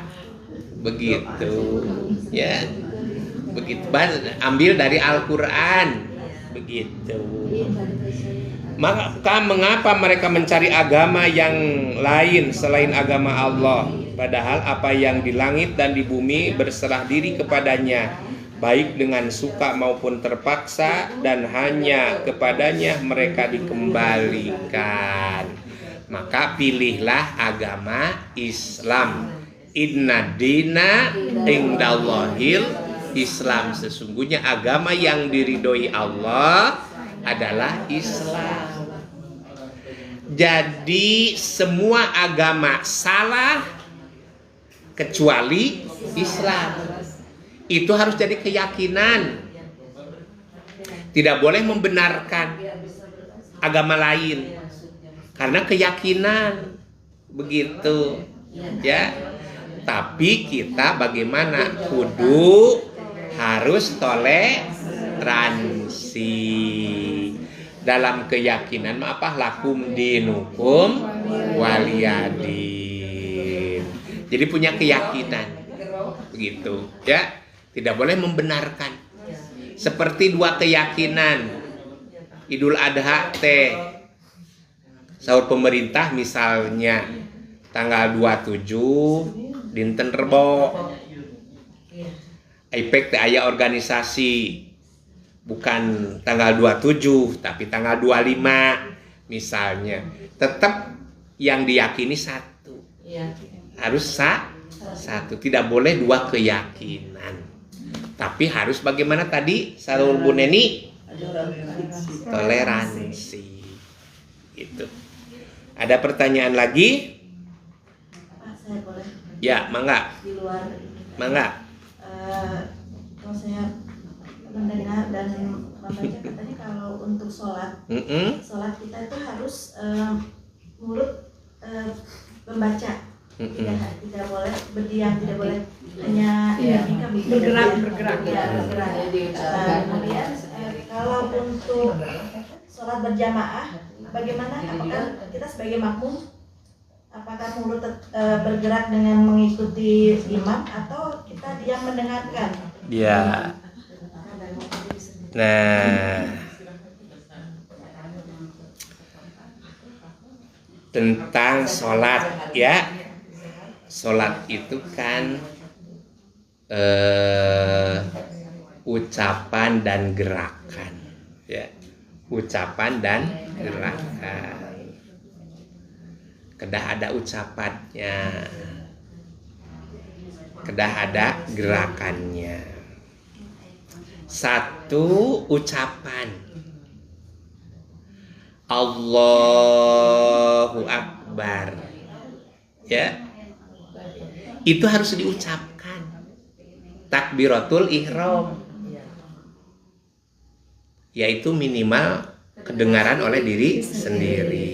Begitu. Ya. Begitu. Ambil dari Al-Qur'an. Begitu. Maka mengapa mereka mencari agama yang lain selain agama Allah? Padahal apa yang di langit dan di bumi berserah diri kepadanya, baik dengan suka maupun terpaksa, dan hanya kepadanya mereka dikembalikan. Maka pilihlah agama Islam. Inna dina indallahil Islam. Sesungguhnya agama yang diridhoi Allah adalah Islam. Jadi semua agama salah kecuali Islam. Itu harus jadi keyakinan. Tidak boleh membenarkan agama lain karena keyakinan. Begitu. Ya. Tapi kita bagaimana? Kudu harus toleransi. Dalam keyakinan apa? Lakum dinukum waliyadin. Jadi punya keyakinan. Begitu, ya. Tidak boleh membenarkan. Seperti dua keyakinan. Idul Adha teh sahur pemerintah misalnya tanggal 27 dinten Rebo. IPEC teh aya organisasi bukan tanggal 27 tapi tanggal 25 misalnya, tetap yang diyakini satu, harus satu, tidak boleh dua keyakinan, tapi harus bagaimana tadi Sarul Bu Neni, toleransi. Itu. Ada pertanyaan lagi? Saya boleh Ya, mangga. di luar Mangga. kalau saya mendengar dan membaca katanya kalau untuk sholat kita itu harus mulut membaca, tidak boleh berdiam, tidak boleh hanya bergerak. Kemudian kalau untuk sholat berjamaah bagaimana? Apakah kita sebagai makmum apakah mulut bergerak dengan mengikuti imam atau kita diam mendengarkan? Ya. Nah, tentang sholat, ya, sholat itu kan ucapan dan gerakan, ya, ucapan dan gerakan. Kedah ada ucapannya, kedah ada gerakannya. Satu ucapan Allahu Akbar, ya, itu harus diucapkan. Takbiratul ihram, yaitu minimal kedengaran oleh diri sendiri,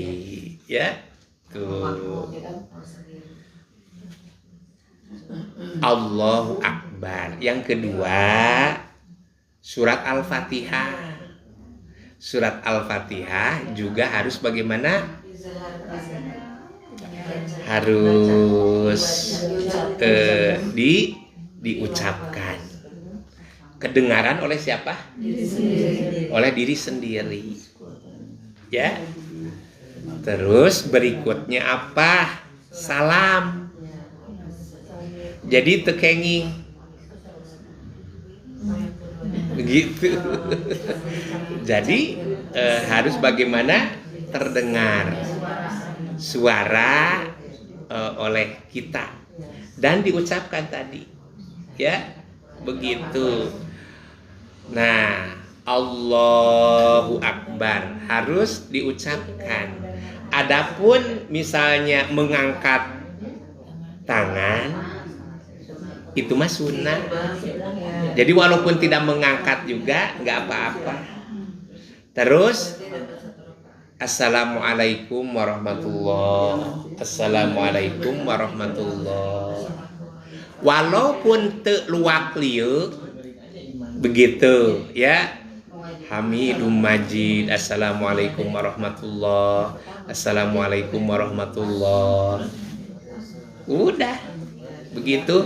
ya. Tuh. Allahu Akbar. Yang kedua, surat Al-Fatihah. Surat Al-Fatihah juga harus bagaimana? Harus diucapkan. Kedengaran oleh siapa? Oleh diri sendiri. Ya. Terus berikutnya apa? Salam. Jadi tekenging. Begitu. Jadi harus bagaimana? Terdengar suara oleh kita dan diucapkan tadi, ya, begitu. Nah, Allahu Akbar harus diucapkan. Adapun misalnya mengangkat tangan itu mah sunnah. Jadi walaupun tidak mengangkat juga nggak apa-apa. Terus Assalamualaikum warahmatullahi. Assalamualaikum warahmatullahi. Walaupun teu luak lieu begitu, ya. Hamidum Majid. Assalamualaikum warahmatullah. Assalamualaikum warahmatullah. Udah begitu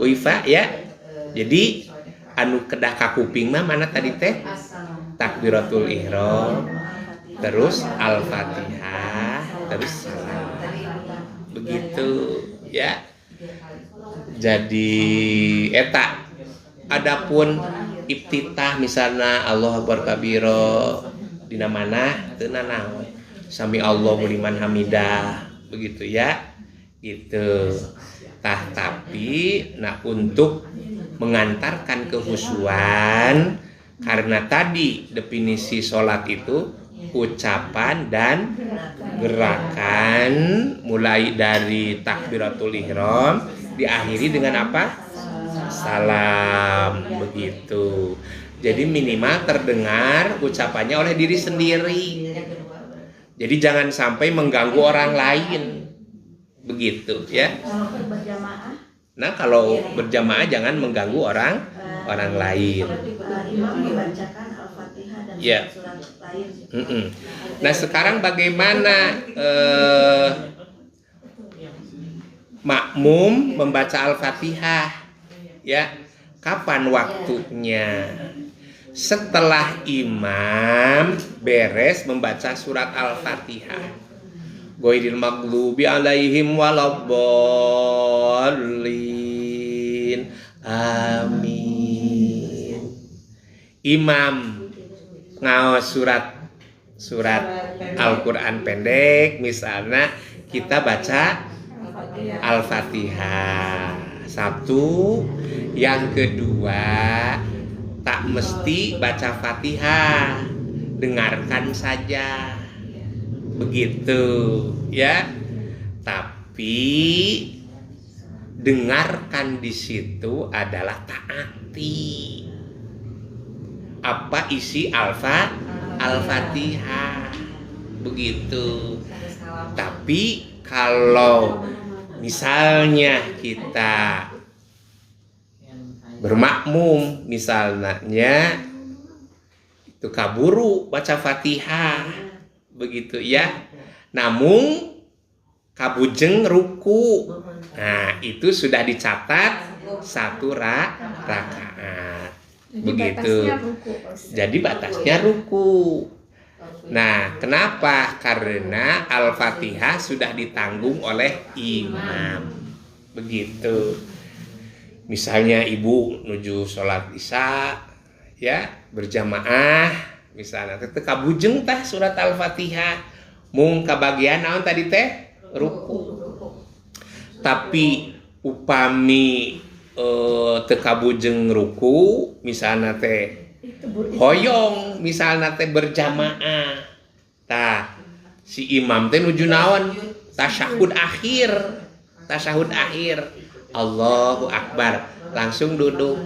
Wifa ya. Jadi anu kedah ka kuping mah mana tadi teh? Takbiratul ihram, terus Al-Fatihah, terus salam. Begitu ya. Jadi eta adapun iftitah misalnya Allahu Akbar kabira dina manah teu nanaon. Sami Allahu liman hamidah begitu ya. Gitu. Tapi nah untuk mengantarkan kehusuan karena tadi definisi sholat itu ucapan dan gerakan mulai dari takbiratul ihram diakhiri dengan apa? Salam begitu. Jadi minimal terdengar ucapannya oleh diri sendiri. Jadi jangan sampai mengganggu orang lain. Begitu ya. Kalau berjamaah, Nah, kalau berjamaah jangan mengganggu orang lain. imam membacakan Al-Fatihah dan Ya. surat lain. Nah, sekarang bagaimana makmum membaca Al-Fatihah? Ya, kapan waktunya? Setelah imam beres membaca surat Al-Fatihah. Ghairil maghdubi alaihim waladdallin. Amin. Imam ngaos surat Al-Qur'an pendek misalnya kita baca Al-Fatihah. Satu, yang kedua tak mesti baca Fatihah, dengarkan saja. Begitu ya. Tapi dengarkan di situ adalah taati apa isi Al-Fatihah begitu. Tapi kalau misalnya kita bermakmum misalnya itu kaburu baca Fatihah begitu ya, namun kabujeng ruku, nah itu sudah dicatat satu rakaat begitu. Jadi batasnya ruku. Nah, kenapa? Karena Al-Fatihah sudah ditanggung oleh imam begitu. Misalnya ibu nuju sholat isya ya berjamaah misalnya teh kabujeng tah surat Al-Fatihah mung kabagian naon tadi teh ruku. Tapi upami teu kabujeng ruku misalnya teh hoyong misalnya teh berjamaah tah si imam teh nuju naon tasyahud akhir Allahu Akbar langsung duduk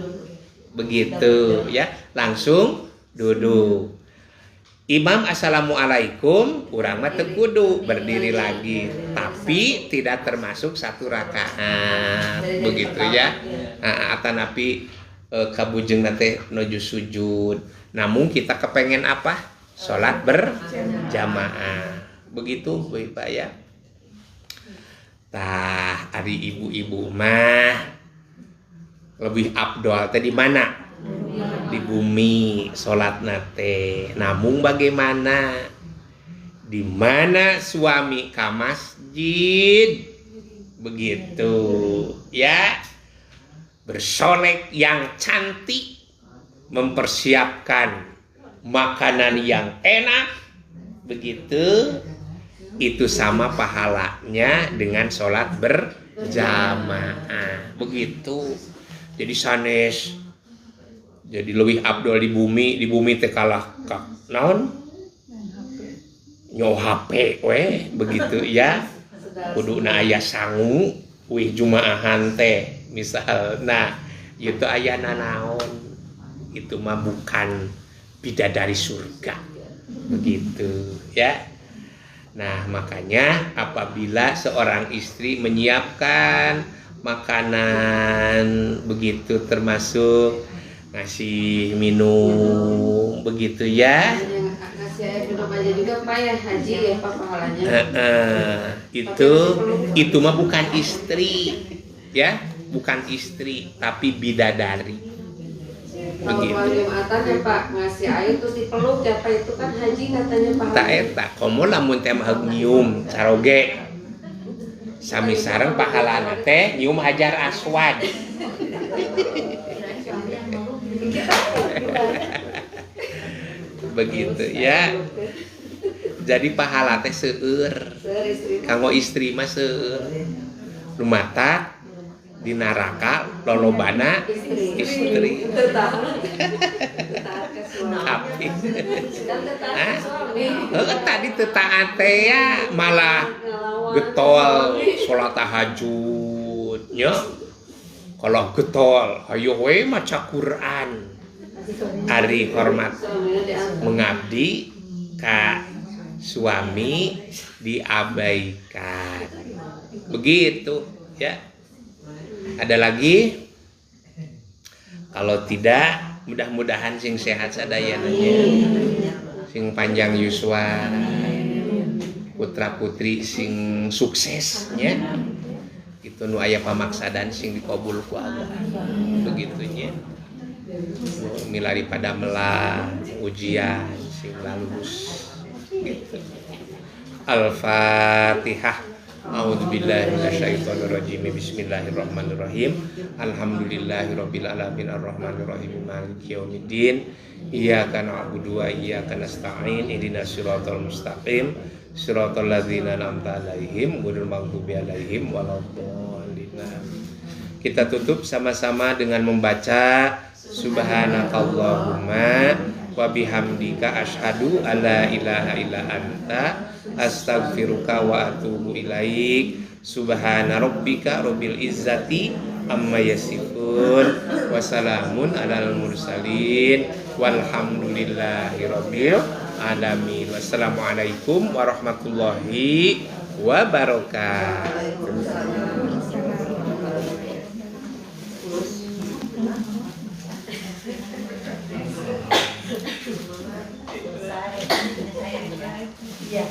begitu ya, langsung duduk. Imam assalamualaikum, urang mah teu kudu berdiri lagi, tapi tidak termasuk satu rakaat begitu ya. Atanapi kabujeng teh nuju sujud. Namun kita kepengen apa? Salat berjamaah. Begitu Bapak ya. Tah ari ibu-ibu mah lebih afdol teh di mana? Di bumi salat nate. Namun bagaimana? Di mana suami ka masjid begitu ya, bersolek yang cantik, mempersiapkan makanan yang enak begitu, itu sama pahalanya dengan sholat berjamaah begitu. Jadi sanes, jadi lebih abdol di bumi teh kalah ka naon nyo HP we begitu ya, kuduna aya sangu wih jumaahan teh misal. Nah itu aya naon, itu mah bukan bidadari surga begitu ya. Nah makanya apabila seorang istri menyiapkan makanan begitu, termasuk ngasih minum begitu ya. Hanya ngasih air minum aja juga Pak ya, haji ya Pak pahalanya. Itu mah bukan istri ya, bukan istri tapi bidadari. Kalau bulan Jumatan ya Pak ngasih air terus dipeluk ya Pak, itu kan haji katanya pahalanya. Tak eta komo lamun teh mah nyium caroge sami sareng pahalana teh nyium Hajar Aswad. Begitu ya. Jadi pahala teh seueur. Kanggo istri mah seueur. Lumatak di neraka lolobana istri. Tapi tadi tetaat teh ya malah getol sholat tahajud nya. Kalau getol hayo we maca Quran. Ari hormat mengabdi ka suami diabaikan. Begitu ya. Ada lagi? Kalau tidak, mudah-mudahan sing sehat sadayananya, sing panjang yuswa, putra putri sing suksesnya, itu nu aya pamaksadan sing dikabul ku Allah. Begitunya. Milari pada melah ujian sing lulus. Gitu. Al-Fatihah. A'udzubillahi minasyaitonirrajim. Bismillahirrahmanirrahim. Alhamdulillahirabbil alamin arrahmanirrahim maliki yaumiddin. Iyyaka na'budu wa iyyaka nasta'in. Ihdinas siratal mustaqim. Siratal ladzina an'amta 'alaihim ghairil maghdubi 'alaihim waladdallin. Kita tutup sama-sama dengan membaca Subhanakallahumma wa bihamdika asyhadu alla ilaha illa anta astaghfiruka wa atubu ilaik. Subhana rabbika rabbil izzati amma yasifun wa salamun alal mursalin walhamdulillahi rabbil alamin. Wassalamualaikum warahmatullahi wabarakatuh. Iya.